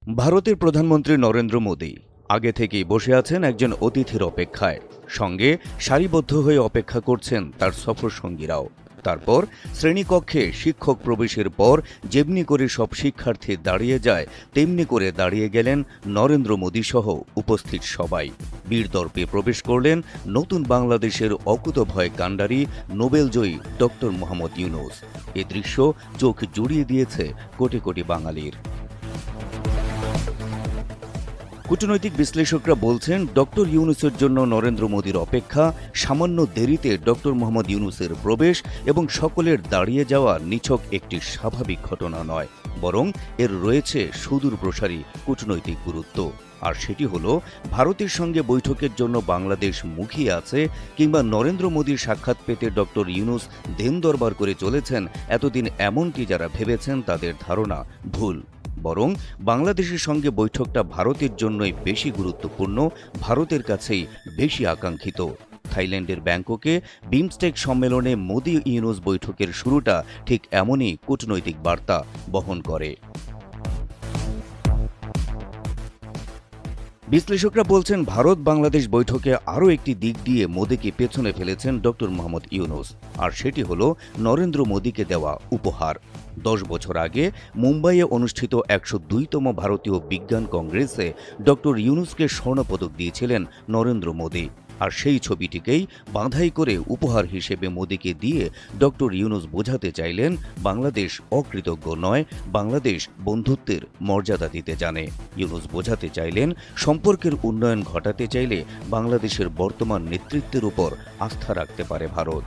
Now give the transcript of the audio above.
ভারতের প্রধানমন্ত্রী নরেন্দ্র মোদী আগে থেকেই বসে আছেন একজন অতিথির অপেক্ষায়। সঙ্গে সারিবদ্ধ হয়ে অপেক্ষা করছেন তার সফর সঙ্গীরাও। তারপর শ্রেণীকক্ষে শিক্ষক প্রবেশের পর যেমনি করে সব শিক্ষার্থী দাঁড়িয়ে যায়, তেমনি করে দাঁড়িয়ে গেলেন নরেন্দ্র মোদী সহ উপস্থিত সবাই। বীরদর্পে প্রবেশ করলেন নতুন বাংলাদেশের অকুতভয় কাণ্ডারি নোবেলজয়ী ডক্টর মোহাম্মদ ইউনূস। এ দৃশ্য চোখ জুড়িয়ে দিয়েছে কোটি কোটি বাঙালির। কূটনৈতিক বিশ্লেষকরা বলছেন, ডক্টর ইউনূসের জন্য নরেন্দ্র মোদীর অপেক্ষা, সামান্য দেরিতে ডক্টর মোহাম্মদ ইউনূসের প্রবেশ এবং সকলের দাঁড়িয়ে যাওয়া নিছক একটি স্বাভাবিক ঘটনা নয়, বরং এর রয়েছে সুদূর প্রসারী কূটনৈতিক গুরুত্ব। আর সেটি হলো, ভারতের সঙ্গে বৈঠকের জন্য বাংলাদেশ মুখিয়ে আছে, কিংবা নরেন্দ্র মোদীর সাক্ষাৎ পেতে ডক্টর ইউনূস দেন দরবার করে চলেছেন এতদিন, এমনটি যারা ভেবেছেন তাদের ধারণা ভুল। বরং বাংলাদেশের সঙ্গে বৈঠকটা ভারতের জন্যই বেশি গুরুত্বপূর্ণ, ভারতের কাছেই বেশি আকাঙ্ক্ষিত। থাইল্যান্ডের ব্যাংককে বিমস্টেক সম্মেলনে মোদি ইউনূস বৈঠকের শুরুটা ঠিক এমনই কূটনৈতিক বার্তা বহন করে। বিশ্লেষকরা বলছেন, ভারত বাংলাদেশ বৈঠকে আরও একটি দিক দিয়ে মোদীকে পেছনে ফেলেছেন ডক্টর মোহাম্মদ ইউনূস, আর সেটি হল নরেন্দ্র মোদীকে দেওয়া উপহার। 10 বছর আগে মুম্বাইয়ে অনুষ্ঠিত 102তম ভারতীয় বিজ্ঞান কংগ্রেসে ডক্টর ইউনূসকে স্বর্ণপদক দিয়েছিলেন নরেন্দ্র মোদী। আর সেই ছবিটিকেই বাঁধাই করে উপহার হিসেবে মোদীকে দিয়ে ডক্টর ইউনূস বোঝাতে চাইলেন, বাংলাদেশ অকৃতজ্ঞ নয়, বাংলাদেশ বন্ধুত্বের মর্যাদা দিতে জানে। ইউনূস বোঝাতে চাইলেন, সম্পর্কের উন্নয়ন ঘটাতে চাইলে বাংলাদেশের বর্তমান নেতৃত্বের উপর আস্থা রাখতে পারে ভারত।